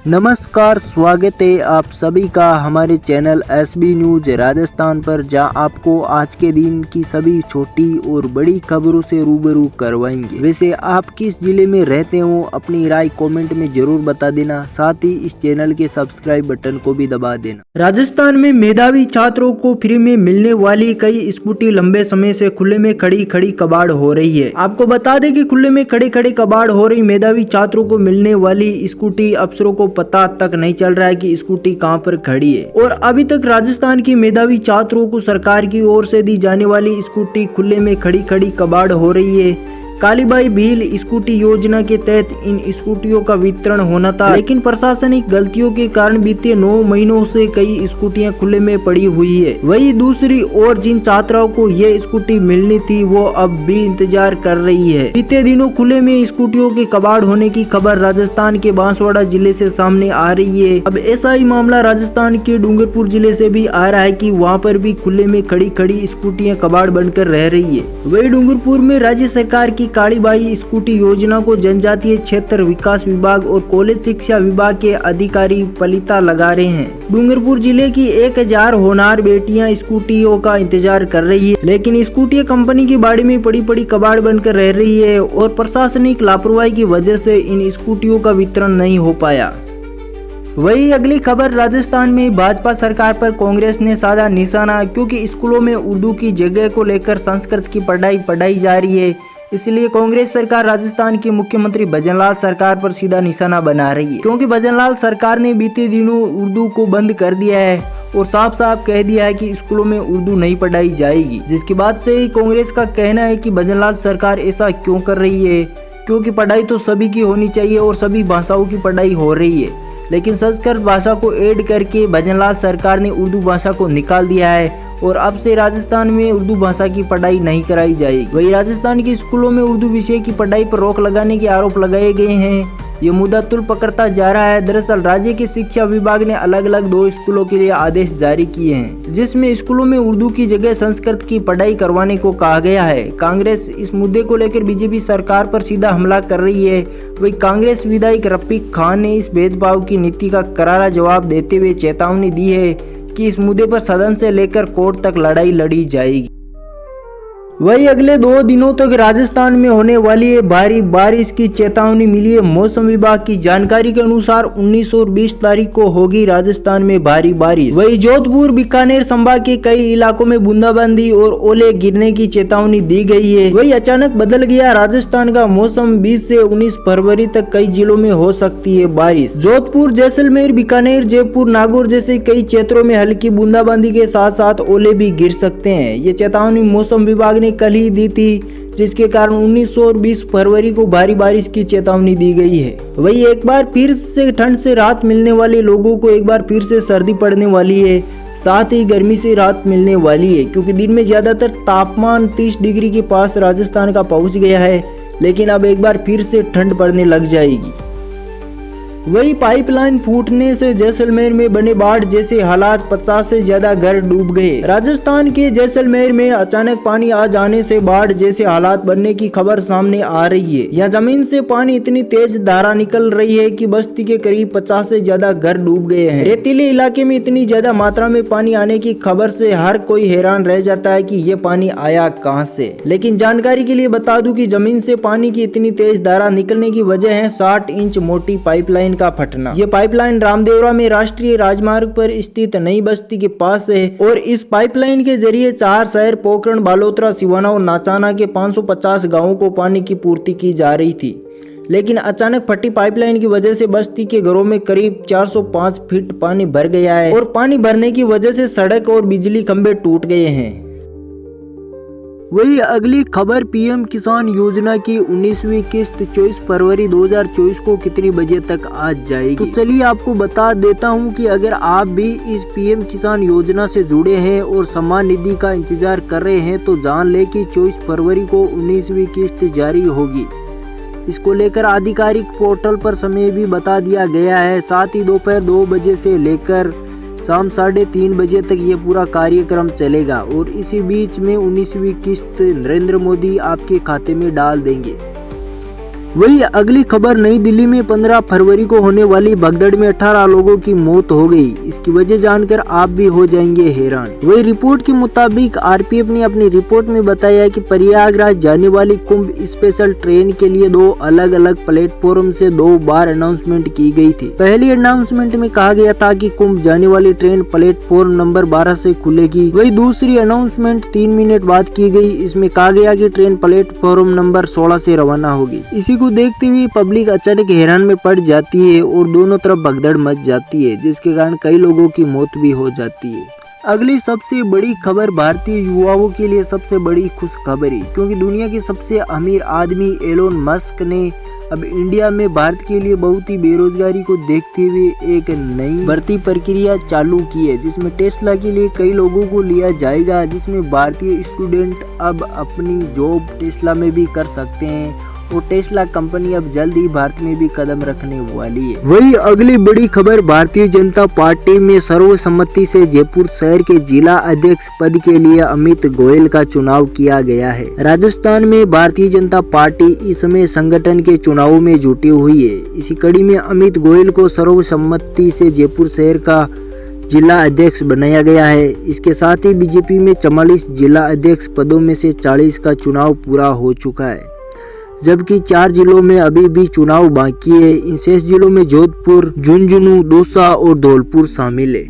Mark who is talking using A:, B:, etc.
A: नमस्कार, स्वागत है आप सभी का हमारे चैनल एसबी न्यूज राजस्थान पर, जहां आपको आज के दिन की सभी छोटी और बड़ी खबरों से रूबरू करवाएंगे। वैसे आप किस जिले में रहते हो अपनी राय कमेंट में जरूर बता देना, साथ ही इस चैनल के सब्सक्राइब बटन को भी दबा देना। राजस्थान में मेधावी छात्रों को फ्री में मिलने वाली कई स्कूटी लंबे समय से खुले में खड़ी कबाड़ हो रही है। आपको बता दें कि खुले में खड़ी कबाड़ हो रही मेधावी छात्रों को मिलने वाली स्कूटी अफसरों को पता तक नहीं चल रहा है कि स्कूटी कहां पर खड़ी है, और अभी तक राजस्थान की मेधावी छात्रों को सरकार की ओर से दी जाने वाली स्कूटी खुले में खड़ी कबाड़ हो रही है। कालीबाई भील स्कूटी योजना के तहत इन स्कूटियों का वितरण होना था, लेकिन प्रशासनिक गलतियों के कारण बीते 9 महीनों से कई स्कूटियां खुले में पड़ी हुई है। वही दूसरी ओर जिन छात्राओं को ये स्कूटी मिलनी थी वो अब भी इंतजार कर रही है। बीते दिनों खुले में स्कूटियों के कबाड़ होने की खबर राजस्थान के बांसवाड़ा जिले से सामने आ रही है। अब ऐसा ही मामला राजस्थान के डूंगरपुर जिले से भी आ रहा है कि वहाँ पर भी खुले में खड़ी स्कूटियां कबाड़ बनकर रह रही है। वही डूंगरपुर में राज्य सरकार की कालीबाई स्कूटी योजना को जनजातीय क्षेत्र विकास विभाग और कॉलेज शिक्षा विभाग के अधिकारी पलीता लगा रहे हैं। डूंगरपुर जिले की 1000 होनहार बेटियां स्कूटियों का इंतजार कर रही है, लेकिन स्कूटी कंपनी की बाड़ी में पड़ी कबाड़ बनकर रह रही है और प्रशासनिक लापरवाही की वजह से इन स्कूटियों का वितरण नहीं हो पाया। वही अगली खबर, राजस्थान में भाजपा सरकार पर कांग्रेस ने साधा निशाना, क्योंकि स्कूलों में उर्दू की जगह को लेकर संस्कृत की पढ़ाई जा रही है। इसलिए कांग्रेस सरकार राजस्थान के मुख्यमंत्री भजनलाल सरकार पर सीधा निशाना बना रही है, क्योंकि भजनलाल सरकार ने बीते दिनों उर्दू को बंद कर दिया है और साफ कह दिया है कि स्कूलों में उर्दू नहीं पढ़ाई जाएगी। जिसके बाद से ही कांग्रेस का कहना है कि भजनलाल सरकार ऐसा क्यों कर रही है, क्योंकि पढ़ाई तो सभी की होनी चाहिए और सभी भाषाओं की पढ़ाई हो रही है, लेकिन संस्कृत भाषा को ऐड करके भजनलाल सरकार ने उर्दू भाषा को निकाल दिया है और अब से राजस्थान में उर्दू भाषा की पढ़ाई नहीं कराई जाएगी। वही राजस्थान के स्कूलों में उर्दू विषय की पढ़ाई पर रोक लगाने के आरोप लगाए गए हैं। ये मुद्दा तुल पकड़ता जा रहा है। दरअसल राज्य के शिक्षा विभाग ने अलग 2 स्कूलों के लिए आदेश जारी किए हैं, जिसमें स्कूलों में उर्दू की जगह संस्कृत की पढ़ाई करवाने को कहा गया है। कांग्रेस इस मुद्दे को लेकर बीजेपी सरकार पर सीधा हमला कर रही है। वही कांग्रेस विधायक रफीक खान ने इस भेदभाव की नीति का करारा जवाब देते हुए चेतावनी दी है कि इस मुद्दे पर सदन से लेकर कोर्ट तक लड़ाई लड़ी जाएगी। वही अगले 2 दिनों तक राजस्थान में होने वाली है भारी बारिश की चेतावनी मिली है। मौसम विभाग की जानकारी के अनुसार 19 और 20 तारीख को होगी राजस्थान में भारी बारिश। वही जोधपुर बीकानेर संभाग के कई इलाकों में बूंदाबांदी और ओले गिरने की चेतावनी दी गई है। वही अचानक बदल गया राजस्थान का मौसम। 20 से 19 फरवरी तक कई जिलों में हो सकती है बारिश। जोधपुर, जैसलमेर, बीकानेर, जयपुर, नागौर जैसे कई क्षेत्रों में हल्की बूंदाबांदी के साथ ओले भी गिर सकते हैं। ये चेतावनी मौसम विभाग ने कल ही दी थी, जिसके कारण 19 और 20 फरवरी को भारी बारिश की चेतावनी दी गई है। वही एक बार फिर से ठंड से राहत मिलने वाले लोगों को एक बार फिर से सर्दी पड़ने वाली है, साथ ही गर्मी से राहत मिलने वाली है, क्योंकि दिन में ज्यादातर तापमान 30 डिग्री के पास राजस्थान का पहुंच गया है, लेकिन अब एक बार फिर से ठंड पड़ने लग जाएगी। वही पाइपलाइन फूटने से जैसलमेर में बने बाढ़ जैसे हालात, 50 से ज्यादा घर डूब गए। राजस्थान के जैसलमेर में अचानक पानी आ जाने से बाढ़ जैसे हालात बनने की खबर सामने आ रही है। यहाँ जमीन से पानी इतनी तेज धारा निकल रही है कि बस्ती के करीब 50 से ज्यादा घर डूब गए हैं। रेतीले इलाके में इतनी ज्यादा मात्रा में पानी आने की खबर से हर कोई हैरान रह जाता है कि ये पानी आया कहाँ से। लेकिन जानकारी के लिए बता दूं कि जमीन से पानी की इतनी तेज धारा निकलने की वजह है 60 इंच मोटी पाइपलाइन का फटना। ये पाइपलाइन रामदेवरा में राष्ट्रीय राजमार्ग पर स्थित नई बस्ती के पास है और इस पाइपलाइन के जरिए 4 शहर पोखरण, बालोतरा, सिवाना और नाचाना के 550 गांवों को पानी की पूर्ति की जा रही थी। लेकिन अचानक फटी पाइपलाइन की वजह से बस्ती के घरों में करीब 405 फीट पानी भर गया है और पानी भरने की वजह से सड़क और बिजली खंभे टूट गए हैं। वही अगली खबर, पीएम किसान योजना की 19वीं किस्त 24 फरवरी 2024 को कितनी बजे तक आ जाएगी। तो चलिए आपको बता देता हूं कि अगर आप भी इस पीएम किसान योजना से जुड़े हैं और सम्मान निधि का इंतजार कर रहे हैं तो जान ले कि 24 फरवरी को 19वीं किस्त जारी होगी। इसको लेकर आधिकारिक पोर्टल पर समय भी बता दिया गया है। साथ ही दोपहर 2 बजे से लेकर शाम 3:30 बजे तक ये पूरा कार्यक्रम चलेगा और इसी बीच में 19वीं किस्त नरेंद्र मोदी आपके खाते में डाल देंगे। वही अगली खबर, नई दिल्ली में 15 फरवरी को होने वाली भगदड़ में 18 लोगों की मौत हो गई। इसकी वजह जानकर आप भी हो जाएंगे हैरान। वही रिपोर्ट के मुताबिक आरपीएफ ने अपनी रिपोर्ट में बताया कि प्रयागराज जाने वाली कुंभ स्पेशल ट्रेन के लिए 2 अलग अलग प्लेटफॉर्म से 2 बार अनाउंसमेंट की गई थी। पहली अनाउंसमेंट में कहा गया था कि कुंभ जाने वाली ट्रेन प्लेटफॉर्म नंबर 12 से खुलेगी। वही दूसरी अनाउंसमेंट 3 मिनट बाद की गई। इसमें कहा गया कि ट्रेन प्लेटफॉर्म नंबर 16 से रवाना होगी। इसी को देखते हुए पब्लिक अचानक हैरान में पड़ जाती है और दोनों तरफ भगदड़ मच जाती है, जिसके कारण कई लोगों की मौत भी हो जाती है। अगली सबसे बड़ी खबर, भारतीय युवाओं के लिए सबसे बड़ी खुशखबरी, क्योंकि दुनिया के सबसे अमीर आदमी एलोन मस्क ने अब इंडिया में भारत के लिए बहुत ही बेरोजगारी को देखते हुए एक नई भर्ती प्रक्रिया चालू की है, जिसमें टेस्ला के लिए कई लोगों को लिया जाएगा, जिसमें भारतीय स्टूडेंट अब अपनी जॉब टेस्ला में भी कर सकते हैं और टेस्ला कंपनी अब जल्द ही भारत में भी कदम रखने वाली है। वही अगली बड़ी खबर, भारतीय जनता पार्टी में सर्वसम्मति से जयपुर शहर के जिला अध्यक्ष पद के लिए अमित गोयल का चुनाव किया गया है। राजस्थान में भारतीय जनता पार्टी इस समय संगठन के चुनावों में जुटी हुई है। इसी कड़ी में अमित गोयल को सर्वसम्मति से जयपुर शहर का जिला अध्यक्ष बनाया गया है। इसके साथ ही बीजेपी में 44 जिला अध्यक्ष पदों में से 40 का चुनाव पूरा हो चुका है, जबकि 4 जिलों में अभी भी चुनाव बाकी है। इन शेष जिलों में जोधपुर, झुंझुनू, दौसा और धौलपुर शामिल है।